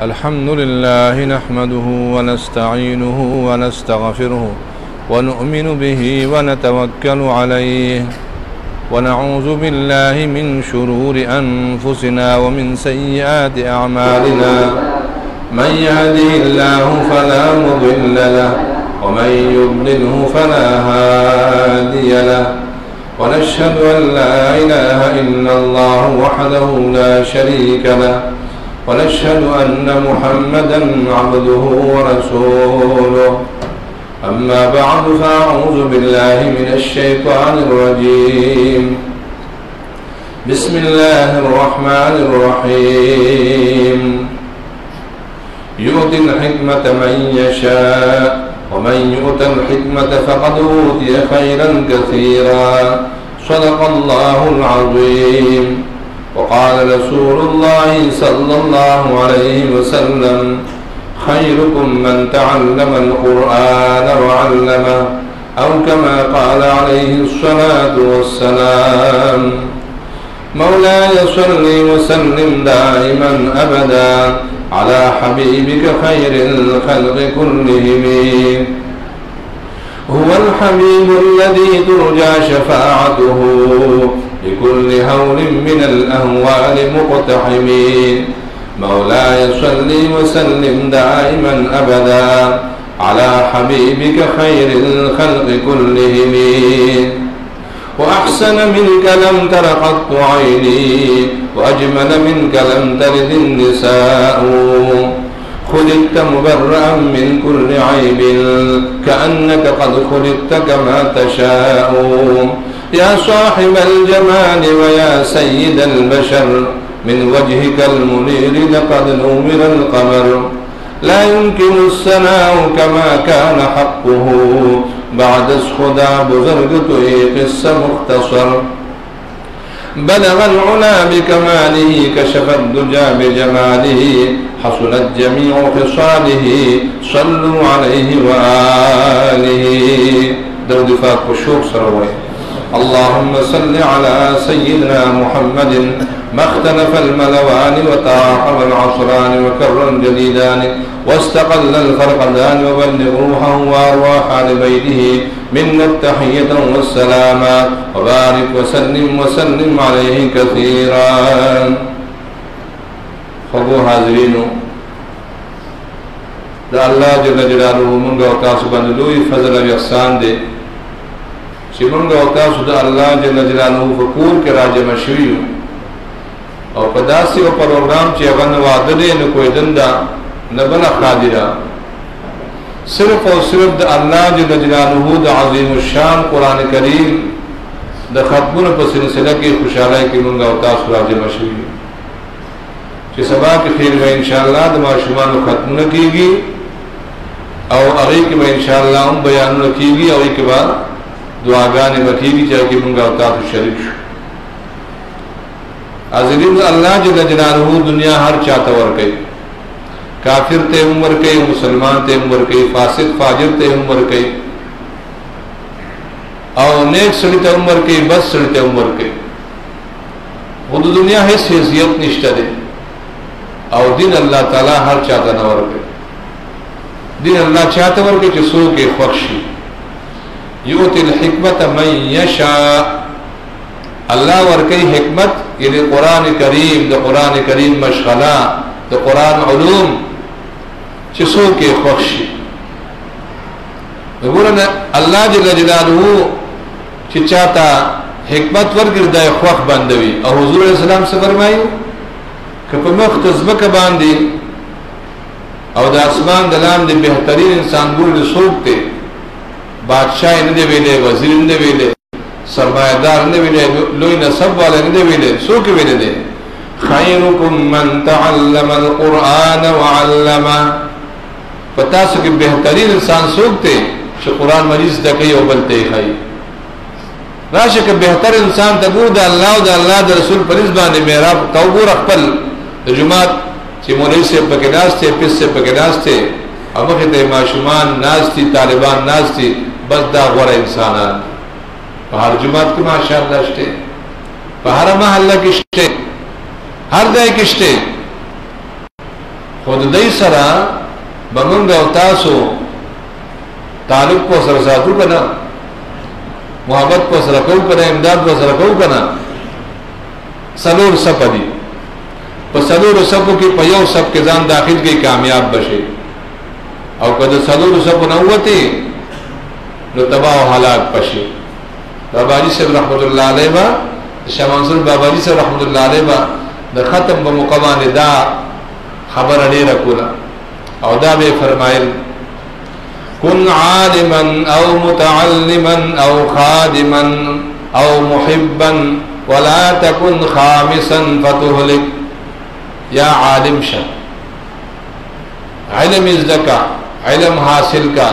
الحمد لله نحمده ونستعينه ونستغفره ونؤمن به ونتوكل عليه ونعوذ بالله من شرور أنفسنا ومن سيئات أعمالنا من يهده الله فلا مضل له ومن يضلله فلا هادي له ونشهد أن لا إله إلا الله وحده لا شريك له ونشهد أن محمدا عبده ورسوله أما بعد فأعوذ بالله من الشيطان الرجيم بسم الله الرحمن الرحيم يؤتي الحكمة من يشاء ومن يؤت الحكمة فقد أوتي خيرا كثيرا صدق الله العظيم وقال رسول الله صلى الله عليه وسلم خيركم من تعلم القرآن وعلمه أو كما قال عليه الصلاة والسلام مولاي صل وسلم دائما أبدا على حبيبك خير الخلق كلهم هو الحبيب الذي ترجى شفاعته لكل هول من الأهوال مقتحمين مولاي صل وسلم دائما أبدا على حبيبك خير الخلق كلهم وأحسن منك لم تر قط عيني وأجمل منك لم تلد النساء خلقت مبرأ من كل عيب كأنك قد خلقت كما تشاء يا صاحب الجمال ويا سيد البشر من وجهك المنير لقد نور القمر لا يمكن الثناء كما كان حقه بعد خدا بزرگ تو قصة مختصر بلغ العلا بكماله كشف الدجى بجماله حصلت جميع خصاله صلوا عليه وآله درود فاق وشوق سروي اللهم صل على سيدنا محمد ما اختلف الملوان وتعاقب العصران وكر الجديدان واستقل الفرقدان وبلغ روحه وارواح آل بيته منا التحية والسلام وبارك وسلم عليه كثيرا خبو حاضرینو دا اللہ جل جلالہ منگا و تاسو باندې لوی فضل و احسان دے چې منگا و تاسو دا اللہ جل جلالہ فکور کے راجم شویو او پداسی و پروگرام چی اغن وعدده نکوی دندا نبنا خادرہ صرف اور صرف دا اللہ جل جلالہ دا عظیم الشان قرآن کریم دا ختمون پر سلسلہ کی خوشحالی کی منگا و تاسو راجم شویو چی سبا کی خیر میں انشاءاللہ دا معشومان و ختمون کی گی او اغیق میں انشاءاللہ ام بیانون کی گی او ایک بار دعاگانی بکی گی چاہے کہ منگا و تاسو شریک شو حاضرین اللہ جل جلالہ دنیا ہر چاہتا ورکے کافر تے عمر کے مسلمان تے عمر کے فاسق فاجر تے عمر کے او نیک سڑی تے عمر کے بس سڑی تے عمر کے وہ دنیا ہے حیثیت نشتہ دے او دین اللہ تعالی ہر چاہتا نہ ورکے دین اللہ چاہتا ورکے چسو کے خوشی یؤتی الحکمت من یشاء اللہ ورکی حکمت یعنی قرآن کریم دا قرآن کریم مشغلہ دا قرآن علوم چسو کے خوشی اللہ جل جلالہ چی چاہتا حکمت ورگر دا خوخ بندوی اور حضور علیہ السلام سے فرمائی کہ پا مختزبک باندی او دا اسمان دلان دی بہترین انسان گوڑ سوکتے بادشاہ اندے ویلے وزیر اندے ویلے سرمایہ دار نے ویلے لوئی نصب والے نے ویلے سو کے ویلے دے خیرکم من تعلم القرآن وعلمہ پتا سکے بہترین انسان سوکتے کہ قرآن مجیز دکی او بلتے خی راشا کہ بہتر انسان تگو دا اللہ و دا اللہ دا رسول پریز بانے میرا توبور اقبل جماعت چی مولی سے پکناس تھے پس سے پکناس تھے امخت معشومان ناز تھی طالبان ناز تھی بس دا غور انسانان ہر جماعت کی ماشاءاللہ شتے ہر محلہ کشتے ہر دائے کشتے خود دای سره بمونږ او تاسو تعلق کو سره ساتو کنه محبت کو سره کو کنه امداد کو سره کو کنه سلور سپدی په سلور سپو کې په یو سپ کې ځان داخل کې کامیاب بشي او کله سلور سپو نه وته نو تباہ و ہلاک پشي. باباجی صاحب رحمت الله علیه با شاه منصور باباجی صاحب رحمت الله علیه با د ختم په مقام دا خبر ډیره کوله او دا به فرمایل کن عالما او متعلما او خادما او محبا ولا تكن خامسا فتهلك. یا عالم شا علم ازدکا علم حاصل کا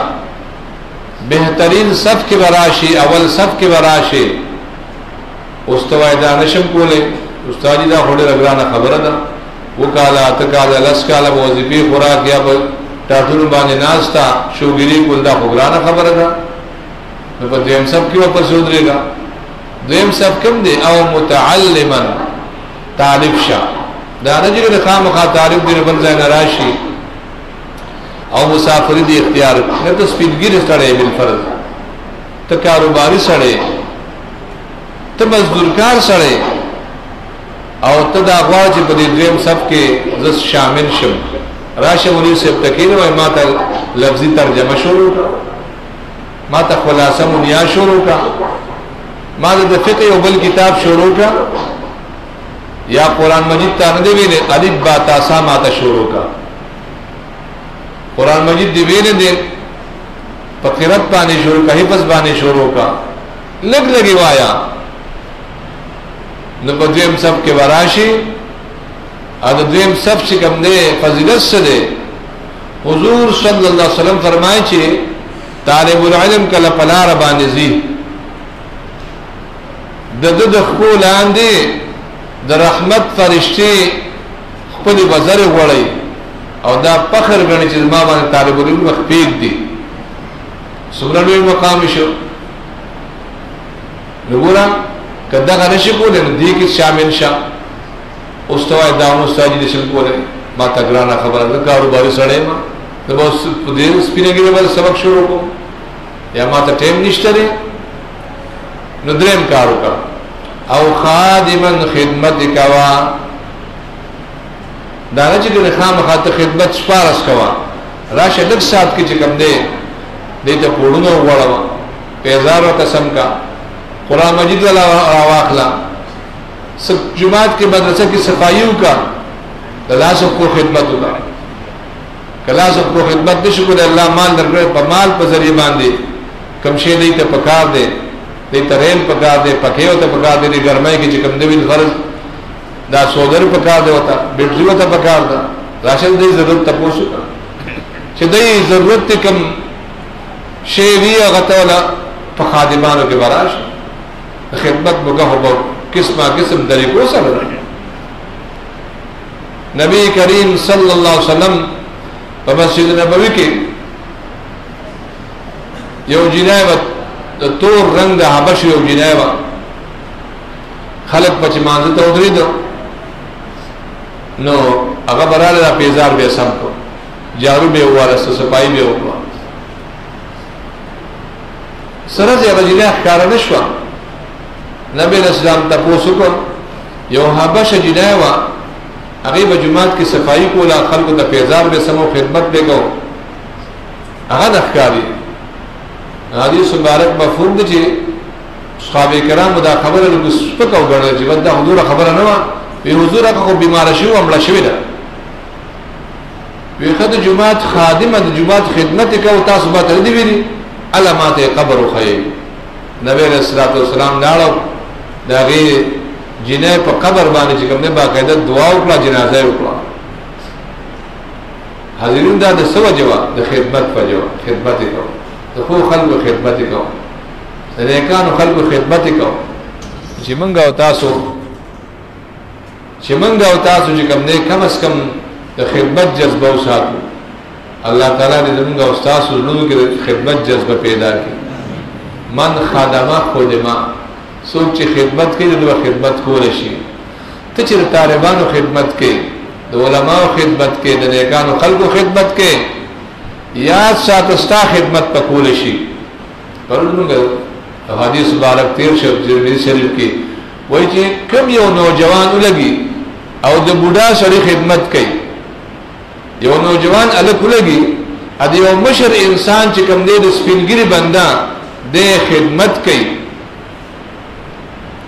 بہترین صف کے براشی اول صف کے براشی استوائی دانشم کولے استادی دا خوڑے رگرانا خبر دا وہ کالا تکالا لس کالا وظیفی خوراک یا ٹاٹون بانے ناستا شوگیری کل دا خوگرانا خبر دا نفر دویم صف کی وپر سے ادرے گا. دویم صف کم دے او متعلما طالب شا دانا جی کہ خام خواہ طالب دیر بن زین راشی او مسافری دی اختیار نہ تو سپیدگیر سڑے بالفرض تو کاروباری سڑے تو مزدورکار سڑے او تو دا اغوار چی پدی دویم سب کے زس شامل شم راش منیر سے ابتکین ہوئے ما تا لفظی ترجمہ شروع کا ما تا خلاصہ منیا شروع کا ما تا فقہ و بل کتاب شروع کا یا قرآن مجید تا ندوی نے علیب با تاسا ما تا شروع کا قرآن مجید دیوینے دے پقیرت بانے شروع کا حفظ بانے شروع کا لگ لگی وایا نبا دویم سب کے وراشی اد دویم سب شکم دے فضیلت سے دے حضور صلی اللہ علیہ وسلم فرمائے چھے طالب العلم کا لپلار بانزی دد خول آندے در رحمت فرشتی خپلی وزر وڑی او دا پخر گنی چیز ما بانے طالب العلم مخفیق دی سمرنوی مقام شو نگورا کدا غنشی کولے دی کس شامل شا استوائی داون استاجی دشل کولے ما تگرانا خبر دا کاروباری سڑے ما دا بہت دیر سپینے گی بعد سبق شروع کو یا ما تا ٹیم نشترے ندرین کارو کا او خادمن خدمت کوا دانا چی کہ خام خاطر خدمت سپارس کوا راش لگ ساتھ کی چکم دے دیتا پوڑنو وڑوا پیزار و قسم کا قرآن مجید والا آواخلا سب جماعت کے مدرسہ کی صفائیوں کا اللہ سب کو خدمت ہوگا اللہ سب کو خدمت دے شکر اللہ مال نرگرے پا مال پا ذریعہ باندے کمشے دیتا پکار دے دیتا ریل پکار دے پکیو تا پکار دے دی گرمائی کی چکم دے بھی غرض دا سودر پکار دے ہوتا بیٹری ہوتا پکار دا راشد دی ضرورت تا پوچھو کا چھ دی ضرورت تی کم شیوی اغتولا پا خادمانوں کے باراش خدمت مگہ بہت قسم طریقوں سے رہے. نبی کریم صلی اللہ علیہ وسلم مسجد نبوی کی یو جنائبت تور رنگ دا حبش یو جنائبت خلق پچ مانزتا ادری دو نو اگا برال دا پیزار بے سم کو جارو بے ہوا رسط سپائی بے ہوا سرز اگا جنائب کارا نشوا نبی علیہ السلام تپوسو کو یو حبش جنائبا اگی بجماعت کی صفائی کولا خلق تا پیزار بے سمو خدمت بے گو اگا نخکاری حدیث مبارک مفہوم دی چی صحابہ کرام دا خبر لگو سپکا ہو گرد جی بندہ حضور خبر نوا وی حضور اکا خو بیمار شیو امڑا شوی دا وی خد جماعت خادم دا جماعت خدمت کا تاسو بات ردی ویری علامات قبر و خیل نبی علیہ السلام ناڑو دا غیر جنہ پا قبر بانی چکم نے باقاعدہ دعا اکلا جنازہ اکلا حضرین دا دا سوا جواب دا خدمت پا جواب خدمتی کو دا خو خلق خدمتی کو دا نیکان خلق خدمتی کو چی منگا و تاسو چکم نے کم از کم دا خدمت جذبہ و ساتو اللہ تعالیٰ نے منگا و تاسو لنو کی خدمت جذبہ پیدا کی من خادمہ خودمہ سوک چی خدمت کی دو خدمت کو رشی تو چی طالبانو خدمت کی د علماء خدمت کې د نیکانو خلقو خدمت کې یاد ساتستا خدمت پکول شي. پرونو حدیث مبارک تیر شو ترمذی شریف کې وایي چې کوم یو نوجوان ولګي او د بوډا سره خدمت کوي، یو نوجوان الګ ولګي ا دې یو مشر انسان چې کوم دې د سپینګری بندا د خدمت کوي،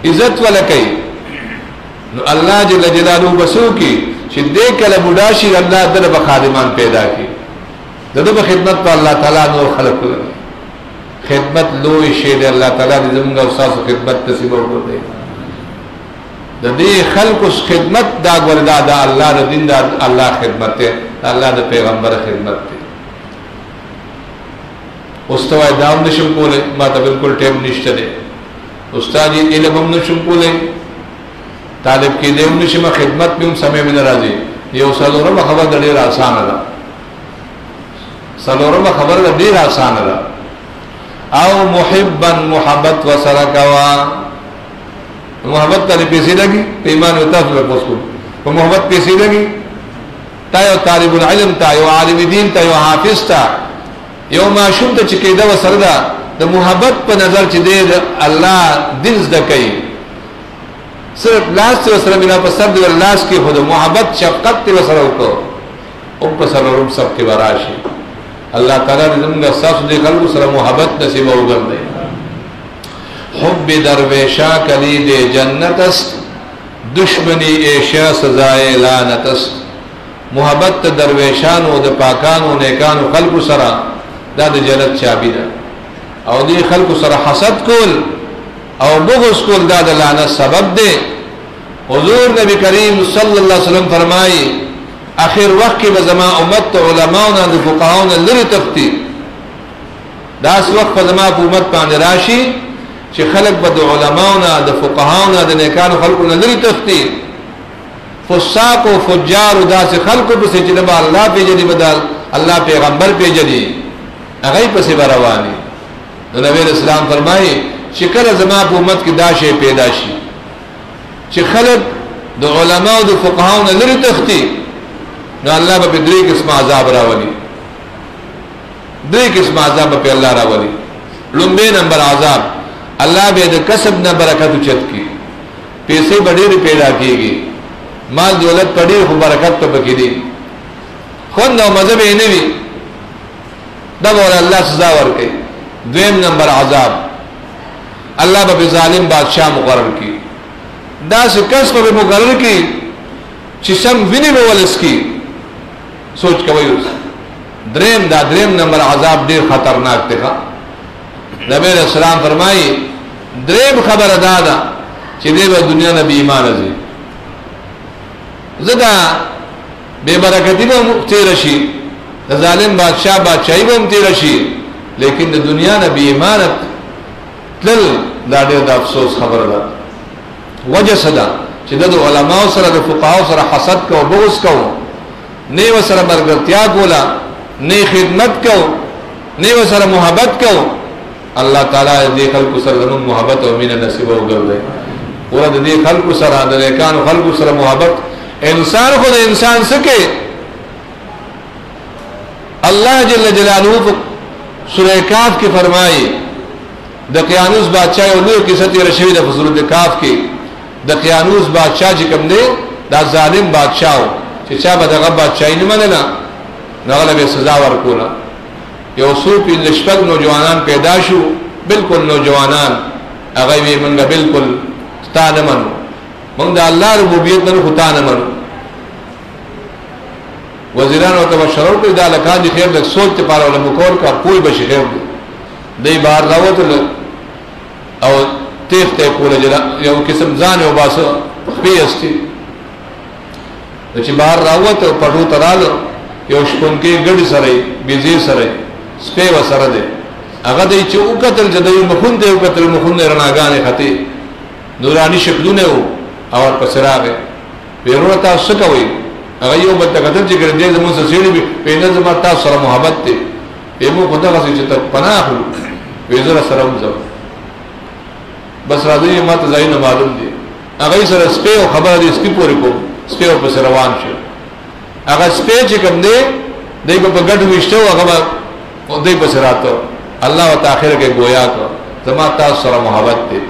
عزت ولا کوي، نو الله جل جلاله بسو کی چې دې کله بوډا شي الله دغه خادمان پیدا کړي، دغه خدمت په الله تعالی نور خلق کوي. خدمت لوی شی دی، الله تعالی دې زموږ او تاسو خدمت نصیب وکړي. د دې خلقو خدمت دا ګوردا دا الله د دین دا الله خدمت دی، الله د پیغمبر خدمت دی. استوای داوم نشم کوله، ما ته بالکل ټیم نشته دی. استاد یې علم هم نشم کوله، طالب کې دې نشم خدمت به هم سمې من راځي. یو څلورمه خبر ډېر آسان ده، څلورمه خبر ډېر آسان ده. او محبا محبت وسره کوا، محبت ته پیسې لګي، په ایمان او تاسو په پوسټ په محبت پیسې لګي، تا یو طالب العلم تا یو عالم دین تا یو حافظ تا یو معشوم ته چې کېده وسره ده د محبت په نظر چې دې الله دل زده کوي، صرف لاس ته وسره بنا په سر دی لاس کې خود محبت شفقت ته وسره وکړو او په سره روم سب کې وراشي. اللہ تعالیٰ نے زمانہ ساس دے خلق سر محبت نصیب اوگر دے. حب درویشا کلید جنت است، دشمنی ایشا سزائے لعنت است. محبت درویشان و د پاکان و نیکان و خلق سرا دا د جنت چابی دا، او دی خلق سرا حسد کول او بغض کول دا د لعنت سبب دے. حضور نبی کریم صلی اللہ علیہ وسلم فرمائی آخر وقت کی بزما امت تو علماؤنا دو فقہاؤنا لری تختی داس وقت بزما امت پاند راشی چی خلق با دو علماؤنا دو فقہاؤنا دو نیکان خلقنا لری تختی فساق و فجار و داس خلق بسی جنبا اللہ پی جدی بدال اللہ پیغمبر پی جدی اغیب پسی بروانی. نبی اسلام فرمائی چی کل زما امت کی داشے پیدا شی چی خلق دو علماء دو فقہاؤنا لری تختی نو اللہ با پی دری قسم عذاب راولی، دری قسم عذاب با پی اللہ راولی. لنبے نمبر عذاب اللہ بے دے کسب نہ برکت اچت کی، پیسے بڑیر پیدا کی گی، مال دولت پڑیر خو برکت تو بکی دی، خون نو مذہب اینوی دب اور اللہ سزا ورکے. دویم نمبر عذاب اللہ با پی ظالم بادشاہ مقرر کی، دا سے کسب با مقرر کی چسم وینی بولس کی سوچ کوئی اس. دریم نمبر عذاب دیر خطرناک تھا. نبی علیہ السلام فرمائی دریم خبر دادا چی دے با دنیا نبی ایمان ازی زدہ بے برکتی با مقتی رشی، ظالم بادشاہی با مقتی رشی، لیکن دنیا نبی ایمانت تلل دا دیر دا افسوس خبر دا. وجہ صدا چی دو علماء سر دو فقہاء سر حسد کو بغض کو نی و سر برگرتیا کولا، نی خدمت کو، نی و سر محبت کو، اللہ تعالیٰ دی خلق سر زمون محبت و امین نصیب ہو گر دے. پورا دی خلق سر نیکان خلق سر محبت انسان خود انسان سکے. اللہ جل جلالہ سورہ کاف کی فرمائی دقیانوس بادشاہ اولو کی سطح رشوی دا فضلت کاف کی دقیانوس بادشاہ جکم دے دا ظالم بادشاہ ہو چا با دغه بادشاہی نه منله نغله به سزا ورکوله. یو څو پنځه شپږ نوجوانان پیدا شو، بالکل نوجوانان هغه وی منګه بالکل ستا نه منو، موږ د الله ربوبیت نه خو تا نه منو. وزیران او تبشرو کې دا لکان دي خیر د سوچ ته پاره له مکور کا کوئی بشي خیر دی بهر راوتل او تیخته کوله یو قسم ځان او باسو پیستی چې بهر راوت او پټو ترالو یو شپونکي ګډي سره بيزي سره سپي و سره ده هغه د چې او قتل جدي مخون ته او قتل مخون رڼاګانې خطي نوراني شکلونه او په سراغه پیرو تاسو کوي هغه یو بل تکتل چې ګرځي زموږ سړي په نه زما تاسو سره محبت ته ایمو خدا غسي چې ته پناه وېزره سره وځو بس راځي ما ته ځای نه معلوم دي هغه سره سپي او خبره دي سپي پورې کو سپي په روان شو هغه سپی چې کوم دی دی په ګډ وشته هغه دی په سراتو الله وتعالى کې گویا کو زما تاسو سره محبت دی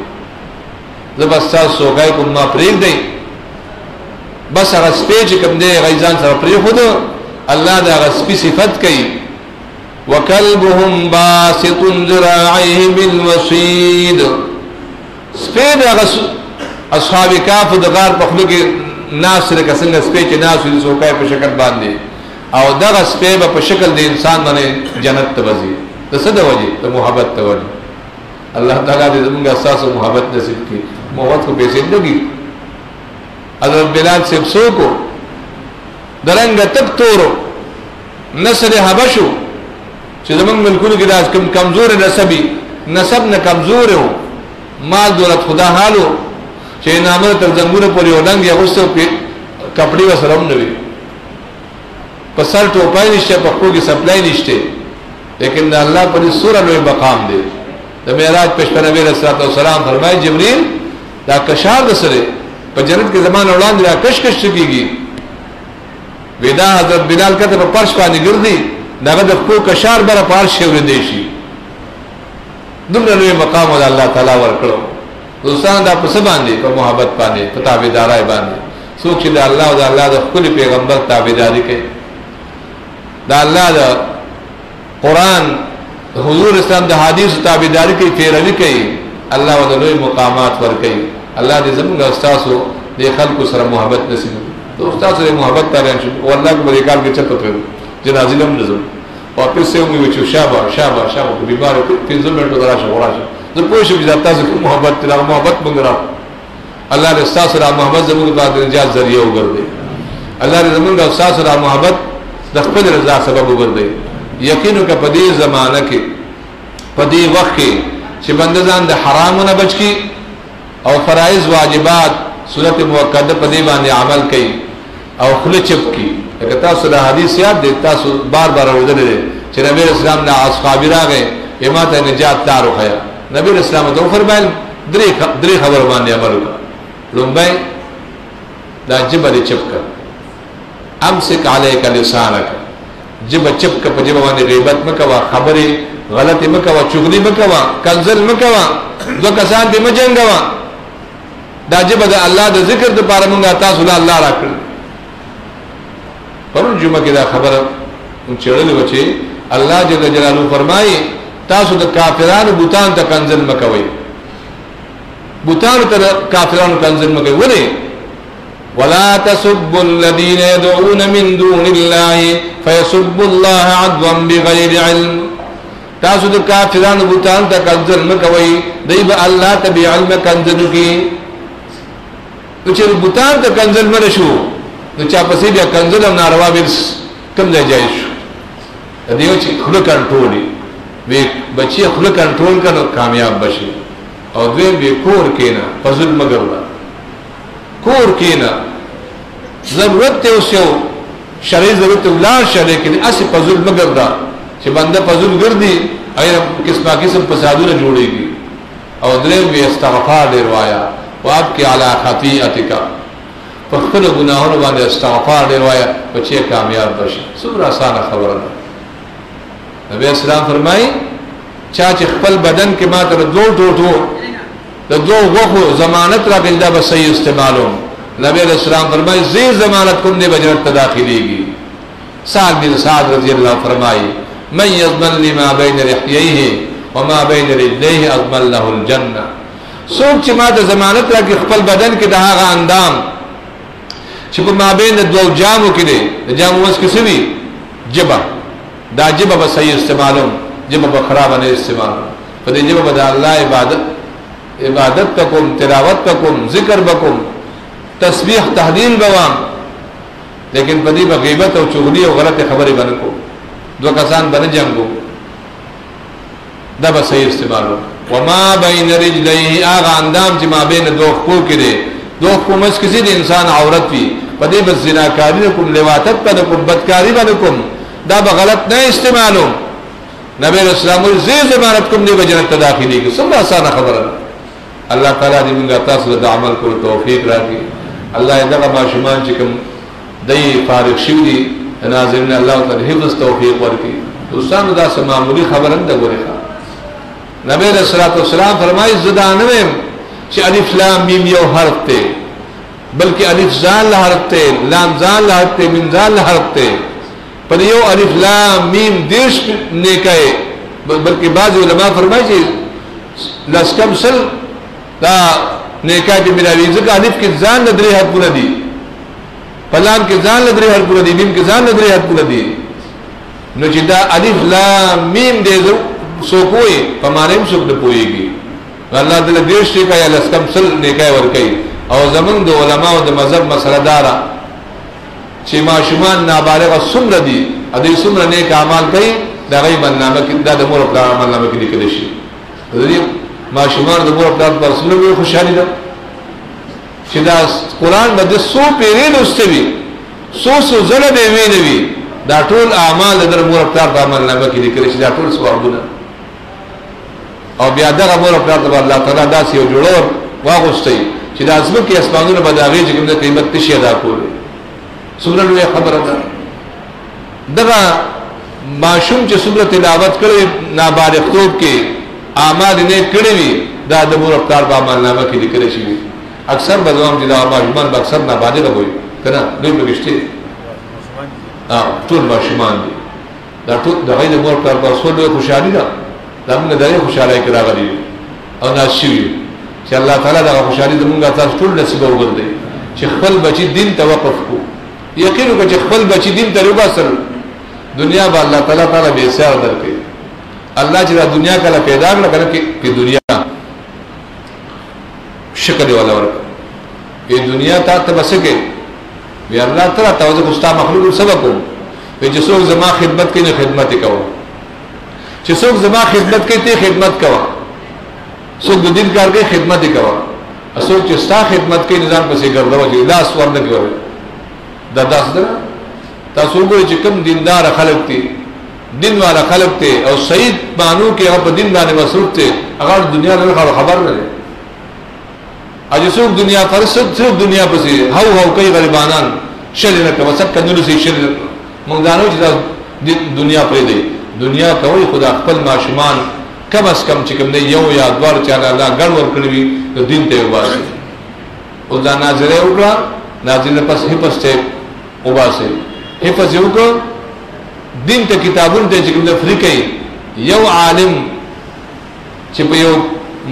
زبر تاسو سوګای کوم ما پرېږ دی بس هغه سپی چې کوم دی غیزان سره پرې خود الله دا هغه سپی صفت کوي وکلبهم باسط ذراعيه بالوصيد سپی دا اصحاب کهف د غار په خلو کې ناس سره څنګه سپی چې ناس دي سوګای په شکل باندې او دغه سپی په شکل د انسان باندې جنت ته وځي د څه د وجه د محبت ته وجه الله تعالی دې زموږ اساس او محبت نصیب کړي محبت کو به زندگی حضرت بلال سے سوکو درنګ تک تورو نسل حبشو چې زمونږ ملکونو کې داس کم کمزور نسب نه کمزور وو مال دولت خدا حالو چې نامه تر زنګونه پورې ولنګ یا غوسه کپڑے وسرم نه وي په سر ټوپای نشته په خوږي سپلای نشته لیکن الله پر سورہ لوی مقام دی د معراج پیغمبر نبی رسول الله سلام فرمای جبرئیل دا کشار دسره په جنت کې زمان وړاندې را کشکش کیږي ودا حضرت بلال کته په پرش باندې ګرځي داغه د خو کشار بر پار شور دی شي دومره لوی مقام ول الله تعالی ورکړو دوستان دا په سباندې په محبت باندې په تابعدارای باندې څوک چې د الله او د الله د خپل پیغمبر تابعداري کوي دا الله د قرآن حضور اسلام د حدیث تابعداري کوي پیروي کوي الله ود لوی مقامات ور کوي الله دې زموږ استادو دې خلکو سره محبت نصیب کړي تو استاد سره محبت تعالی شي او الله کو بری کال کې چته کړو جنازې لم نظم واپس سے موږ چې شابه بیمار په 15 منټو دراشه وراشه زه پوه شم چې تاسو کوم محبت تل محبت منګرا الله دې استاد سره محبت زموږ د نجات ذریعہ وګرځي الله دې زموږ استاد سره محبت د خپل رضا سبب وګرځي یقینو کا په دې زمانہ کې په دې وخت کې چې بندگان د حرامونو بچ کی او فرائض واجبات صورت موقته په دې باندې عمل کوي او خله چپ کی اگر تاسو د حدیث یاد دي تاسو بار اورېدل چې نبی اسلام نه اصحاب راغې اماته نجات دارو خیا نبی اسلام ته فرمایل درې خبر باندې عمل وکړه لومبای دا جبل چپ کړ امسک علیک لسانک جب چپ کا پجب باندې غیبت مکوا خبرې غلط مکوا چغلی مکوا کنزل مکوا دو کسان دې مجنګوا دا جب د الله د ذکر د پاره مونږه تاسو له الله راکړ پرون جمعه کې دا خبره چړلې و چې الله جل جلاله فرمایي تاسو د کافرانو بوتان ته کنزل مکوي بوتان ته کافرانو کنزل مکوي ونه ولا تسبوا الذين يدعون من دون الله فيسبوا الله عدوا بغير علم تاسو د کافرانو بوتان ته کنزل مکوي دی به الله ته به علم کنزل کی چې بوتان ته کنزل مړ شو نو چا پسې بیا کنزل او ناروا به کم ځای جایز شو دیو چې خپل کنټرول وي بچي خپل کنټرول کړو کامیاب بشي او دوی به کور کینا فضل مگر کور کینا ضرورت ته اوسو شرعي ضرورت ولار شه لیکن اسی فضل مگر دا چې بنده فضل ګرځي ایا قسم فسادونه جوړيږي او درې به استغفار دی روایا واپ کی اعلی خطیئتک په خپل ګناهونو باندې استغفار دی روایا بچي کامیاب بشي څومره آسان خبره ده نبی اسلام فرمایي چا چې خپل بدن کې ماته دوه ټوټو د دوه غوخو ضمانت را بنده به صحیح استعمالو نبی اسلام فرمایي زی ضمانت کوم دی بجنت ته داخليږي سعد بن سعد رضی الله فرمایي من يضمن لما بين لحييه وما بين رجليه اضمن له الجنه سوق چې ماته ضمانت را کې خپل بدن کې دغه اندام چې په مابین د دوه جامو کې دی د جامو وس کې سوي جبا دا جبا به صحیح استعمالوم جبا به خراب نه استعمال په دې جبا به الله عبادت کوم تلاوت کوم ذکر کوم تسبیح تهلیل بوام لیکن په دې به غیبت او چغلی او غلط خبرې باندې کو دو کسان باندې جنگو دا به صحیح استعمالوم وما بین رجلیه اغه اندام چې ما بین دوه خو کې دی دوه خو مس کسی د انسان عورت وي په دې بس زناکاری کوم لواطت په کوم بدکاری باندې کوم دا به غلط نه استعمالو نبی رسول الله زی زمانت کوم دی جنت ته داخلي کی څومره آسان خبره الله تعالی دې موږ تاسو ته عمل کولو توفیق راکړي الله دغه ماشومان چې کوم دی فارغ شوی دی ناظرین اللہ تعالی حفظ توفیق ورکی دوستانو دا سا معمولی خبرن دا گوری خواه نبی علیہ السلام فرمائی زدانویم چی الف لام میم یو حرف تے بلکہ الف زان لحرف تے لام زان لحرف تے میم زان لحرف تے پر یو الف لام میم دیش نیکائے بلکہ بعض علماء فرمائی چی لسکم سل دا نیکائے پی ملاوی ذکر الف کی زان ندری حد پورا دی پلام کی زان ندری حد پورا دی میم کی زان ندری حد پورا دی نو چی دا الف لام میم دے دو سو کوئی پمانیم سوک نپوئی گی اللہ دل دیش نیکا یا لسکم سل نیکای ورکی او زمان دو علماء و دو مذہب مسئلہ دارا چی معشومان نابالغ سمر دی ادھے سمر نیک عمال کئی دا غیب النامہ کی دا دا مور اپلار عمال نامہ کی دکلشی ادھے معشومان دا مور اپلار پر سمر بھی خوشحالی دا چی دا قرآن با دا سو پیرین استے بھی سو زلد ایمین بھی دا طول اعمال در مور اپلار پر عمال نامہ کی دکلشی دا طول سوابونا او بیا دغه مور په الله الله تعالی داسې یو جوړور واغوستي چې د ازمکه اسمانونو بداغي چې کوم د قیمت تشي ادا کولې څومره لوی خبره ده دغه ماشوم چې څومره تلاوت کړي نابالغ توپ کې اعمال نه کړی وي دا د مور په عمل نامه کې لیکل شي اکثر بدوام چې دا ماشومان اکثر نابالغ وي کنه دوی بغشتي ټول ماشومان دي دا ټول د غیر مور په رسول خوشالي ده دا موږ دغه خوشاله کې راغلي او ناشوي چې الله تعالی دا خوشالي زموږه تاسو ټول نصیب وګرځي چې خپل بچی دین توقف کو یقین وکړي چې خپل بچی دین ته وباسل دنیا به الله تعالی تعالی به سر درکړي الله چې دا دنیا کله پیدا کړه کې دنیا شکل والا ورکړه یہ دنیا تا تبسکه وی الله تعالی توجه مستا مخلوق سبب کو وی چې څوک زما خدمت کوي خدمت کوي چې څوک زما خدمت کوي ته خدمت کوي څوک د دین کار کوي خدمت کوي څوک چې ستا خدمت کوي نظام پسې ګرځاو چې لاس ورنه کوي دا داس ده تاسو وګورئ چې کوم دیندار خلک دي دین والا خلق تے اور سعید بانو کے اگر دین بانے مصروف تے اگر دنیا نے خبر نہ لے اجسوک دنیا فرسد صرف دنیا پسی ہو کئی غریبانان شر نہ کما سب کنجل سے شر مونږ چې دنیا پرې دی دنیا کوي خدا خپل ماشومان کم از کم چې کوم دی یو یا دوار چاله الله ګڼ ور کړی وي د دین ته وباسي او دا ناظره وکړه ناظره پس حفظ ته وباسي حفظ وکړه دین ته کتابونه ته چې کوم فری کوي یو عالم چې په یو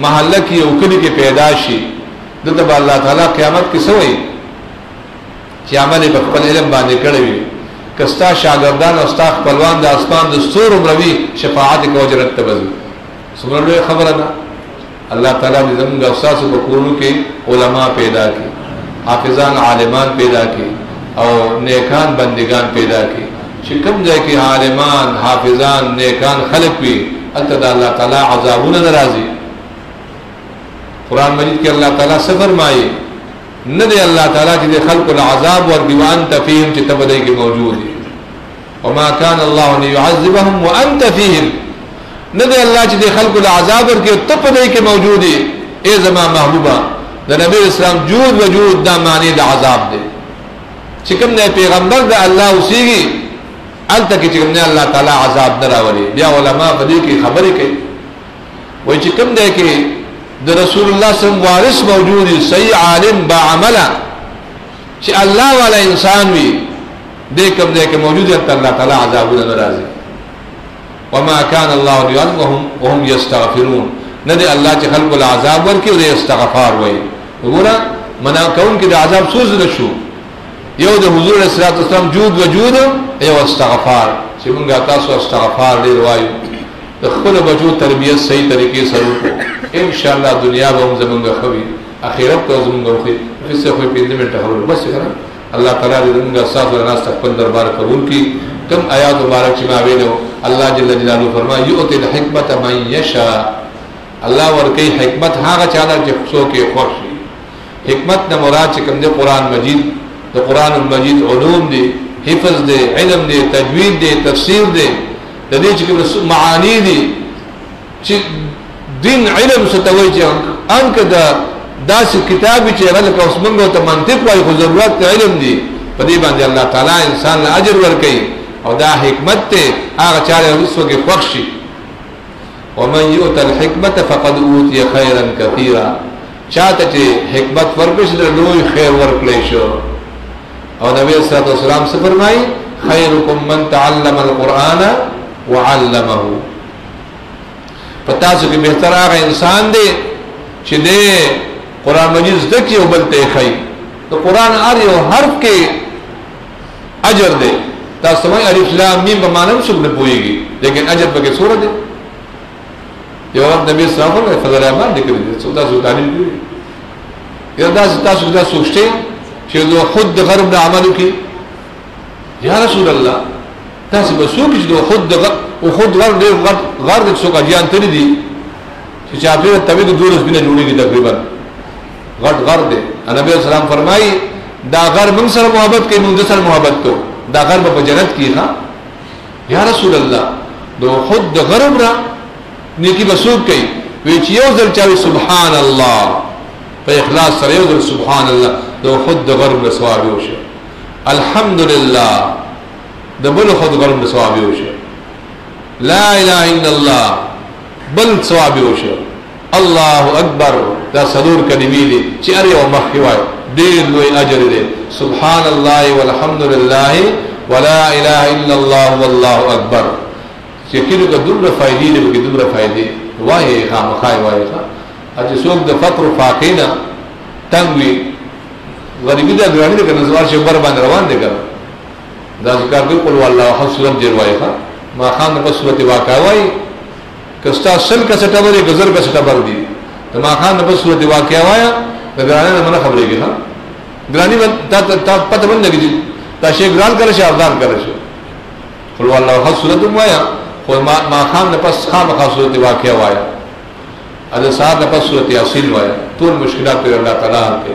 محله کې یو کلی کې پیدا شي دته الله تعالی قیامت کې سوې چې عمل په خپل علم باندې کړی وي کستا شاګردان او ستا خپلوان د اسمان د ستور مروي شفاعت کو اجرت تبذ سبحان الله خبره ده الله تعالی دې زموږ اساس په کورونو کې علما پیدا کړي حافظان عالمان پیدا کړي او نیکان بندگان پیدا کړي چې کوم ځای کې عالمان حافظان نیکان خلق وي البته الله تعالی عذابونه ناراضي قرآن مجید کې الله تعالی څه فرمایي نہ دے اللہ تعالیٰ کی دے خلق العذاب وانت فیہم چی تبدے کے موجود ہے وما کان اللہ لیعذبہم وانت فیہم نہ دے اللہ چی دے خلق العذاب کے تبدے کے موجود ہے اے زمان محبوبہ دا نبی اسلام جود وجود دا معنی دا عذاب دے چکم نے پیغمبر دا اللہ اسی گی علتا کی چکم نے اللہ تعالیٰ عذاب دراولی بیا علماء بدی کی خبری کے وہی چکم دے کہ دا رسول اللہ صلی اللہ علیہ وسلم وارث موجود ہے صحیح عالم با عملہ چی اللہ والا انسان بھی دیکھم دیکھ موجود ہے اللہ تعالیٰ عذابنا نرازی وما کان اللہ وهم یستغفرون ندے اللہ چی خلق العذاب ورکی و دے استغفار ہوئی گورا منا کون کی دے عذاب سوز نشو یو دے حضور علیہ السلام جود وجود یو استغفار چی منگا تاسو استغفار لے روائیو خپل بچو تربیت صحیح طریقے سے کو انشاءاللہ دنیا با ہم زمانگا خوی اخیرت تو زمانگا خوی پھر سے خوی پیندے منٹا خبر بس کرنا اللہ تعالیٰ زمانگا صاف و ناس تقبل دربار قبول کی کم آیات مبارک چما ویلو اللہ جل جلالہ فرما یؤتی الحکمت من یشا اللہ ورکی حکمت ہاگا چاہتا جخصو کے خوشی حکمت نا مراد چکم دے قرآن مجید دے قرآن مجید علوم دے حفظ دے علم دے تجوید دے تفسیر دے دې چې معانی دي چې دین علم ستوي چې انک دا داس کتاب چې هغه اوس موږ ته منطق وايي خو ضرورت علم دي پدې باندې الله تعالی انسان له اجر ورکړي او دا حکمت ته هغه چاله رسو کې بخشي. ومن يؤت الحكمة فقد اوتي خيرا كثيرا، چاته چې حکمت ورکړي چې لوی خیر ورکړي شو. او نبی صلی الله علیه وسلم سے فرمایي خيركم من تعلم القرآن وعلمه، پتا څه کې بهتر هغه انسان دی چې دې قرآن مجید زده کړي او بل ته ښایي. تو قرآن هر یو حرف کې اجر دی. تاسو سمای الف لام میم په معنی څه نه پوهیږي، لیکن اجر پکې سورہ دی. یو وخت نبی صلی الله علیه وسلم فضل اعمال ذکر دي، څه تاسو تعلیم کوي. یو تاسو دا سوچته چې دو خود غرب د عملو کې یا رسول الله تاسو به سوچ چې دو خود غرب دې غرب څو اجیان تری دي چې چا په توګه دورس بنه جوړیږي تقریبا غټ غرب دی. نبی صلی الله علیه وسلم فرمایي دا غرب من سره محبت کوي، موږ سره محبت کو دا غرب په جنت کې ها. یا رسول الله دو خود غرب را نیکی بسوک کئی وی چی یو ذر چاوی سبحان اللہ پا اخلاص سر یو ذر سبحان اللہ دو خود غرب لسوابی ہوشا. الحمدللہ دبل خود غرب لسوابی ہوشا. لا الہ الا اللہ بل سوابی ہوشا. اللہ اکبر دا صدور کلمی دی چی اری و مخیوائی دیر لوی اجر دے. سبحان اللہ والحمدللہ ولا الہ الا اللہ واللہ اکبر. یقینو که دومره فائدې دي بلکې دومره فائدې وایي خامخای وایي چې څوک د فقر و فاقې نه تنګ وي غریبي ده ګراني ده که نه زوار شي بر باندې روان دی که دا ذکر کوي قل والله احد سورت ډېر وایي ماښام نه پس صورت واقع وایي که ستا سل کسټه ور یې که زر کسټه بر دي د ماښام نه پس صورت واقع وایه د ګرانۍ نه منه خبرېږي ګراني تا پته به نه لګي دا شی ګران کړی شي افغان کړی شي قل والله احد سورت هم وایه خو ما خام نه پس خامخا صورت واقع وایا اده سات نه پس صورت یاسین وایا. ټول مشکلات پر الله تعالی کې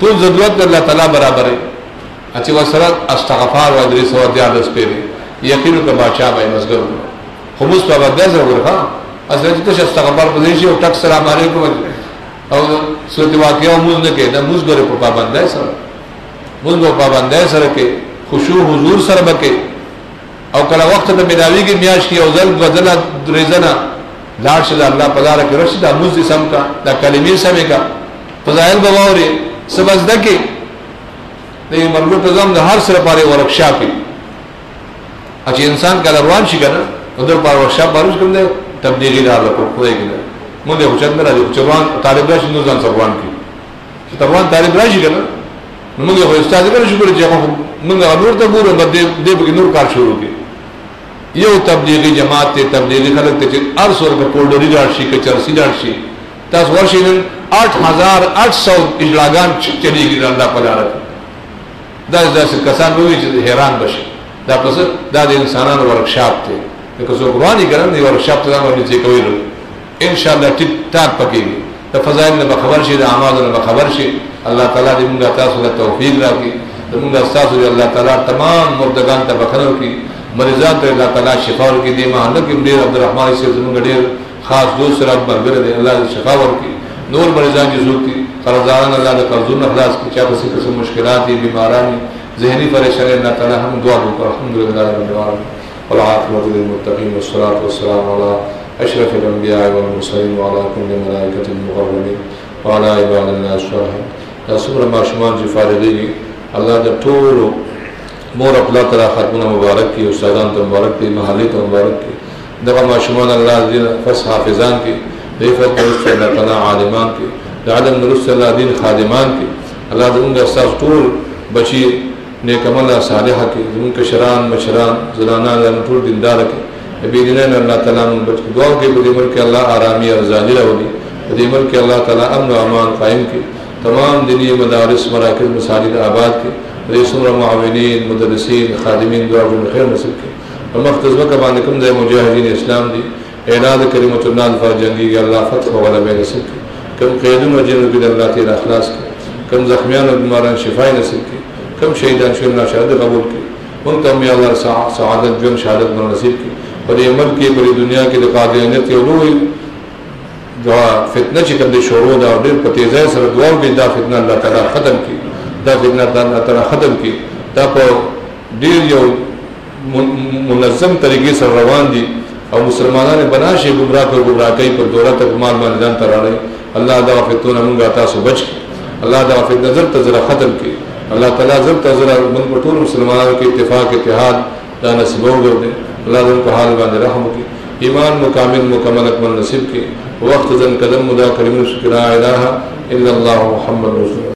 ټول ضرورت الله تعالی برابر ہے. اچھا وسره استغفار و ادریس و دیادس پیری یقینو که بادشاہ به مزګر خموس په بعد ځای ورغه اصل چې استغفار پدې شي او ټک سلام علیکم او صورت واقع موږ نه کې دا موږ غره په پابندای سره موږ په پابندای سره کې خشوع حضور سره بکې او کله وخت ته ملاوی کې میاش کې او ځل بدل درېزنه لاړ شي الله په لار کې راشي دا موږ سم کا دا کلمې سمې کا فضایل بواوري سبز دکې د مرګ په ځم د هر سره پاره ورکشاپ اچھا انسان کله روان شي کنه ودر پاره ورکشاپ باندې کوم دی تبلیغی دار په کوی کې موږ یو څنګه راځو چې روان طالب راشي نو ځان سره روان کی چې روان طالب راشي کنه موږ یو استاد کړو شکر چې موږ نور ته ګورو بده دې به نور کار شروع کی. یو تبلیغی جماعت ته تبلیغی خلق ته ارس ورکه پولډری راشي که چرسی راشي تاسو ورشي نن 8800 اجلاګان چلیږي د الله په لار. دا داسې کسان وي چې حیران بشي دا پس دا د انسانانو ورکشاپ ته که څو قرآنی ګران دی ورکشاپ ته باندې چې کوي ان شاء الله ټیک ټاک پکې د فضایل نه خبر شي د اعمال نه خبر شي. الله تعالی دې موږ تاسو ته توفیق راکړي. موږ تاسو دې الله تعالی تمام مردگان ته بخنو کی مریضان ته الله تعالی شفا ورکړي. دې محله کې ډېر عبدالرحمن سے زموږ ډېر خاص دوست سره برابر دي الله دې شفا ورکړي. نور مریضان چې زوړ دي قرضان الله دې قرضونه خلاص کړي. چا څه قسم مشکلات دي بیماران ذهنی پریشانی الله تعالی هم دعا وکړو. الحمدلله رب العالمین والعاقبۃ للمتقین والصلاة والسلام علی اشرف الانبیاء والمرسلین وعلى كل ملائکة المقربین وعلى عباد الله الصالحین. دا څومره ماشومان چې فارغېږي الله د ټولو مور خپل تر ختمه مبارک کی استادان ته مبارک کی محلي ته مبارک کی دغه ماشومان الله دې فص حافظان کی عفت درست الله تعالی عالمان کی د عدم درست الله دین خادمان کی الله دې موږ استاد ټول بچي نیک عمل صالحه کی موږ کشران مشران زنانه ټول دیندار کی نبی دینه الله تعالی موږ بچ دعا کې په دې ملک الله آرامي او ځاني راوړي په دې ملک الله تعالی امن او امان قائم کی تمام دینی مدارس مراکز مساجد آباد کی رئیسون معاونین مدرسین خادمین دعا و خیر نصیب کی ومختص بکا باندکم دے مجاہدین اسلام دی اعلاد کریمت اللہ الفا جنگی یا اللہ فتح و غلبہ نصیب کی کم قیدون و جنر بید اللہ تیر اخلاص کی کم زخمیان و بیماران شفائی نصیب کی کم شہیدان شہرنا شہادت قبول کی منتم یا اللہ سعادت جن شہادت من نصیب کی پر یہ ملک کی پری دنیا کی قادرینت علوی دعا فتنہ چکم دے شروع دا اور دیر پتیزہ سر دعاو کی دا فتنہ اللہ تعالی ختم کی دا فتنہ اللہ تعالی ختم کی دا په ډیر یو منظم طریقې سره روان دي او مسلمانانو بناشي گمراه پر گمراه کوي پر دولت او مال باندې ځان تراړي. الله دا فتنه موږ تاسو بچ کړي. الله دا فتنه نظر تزرا ختم کړي. الله تعالی زر تزرا موږ په ټول مسلمانانو کې اتفاق اتحاد دا نصیب وګرځي. الله دې په حال باندې رحم وکړي. ایمان مکمل مکمل اکمل نصیب کړي. وقت ځن قدم مدا کریمو شکر لا الہ الا اللہ محمد رسول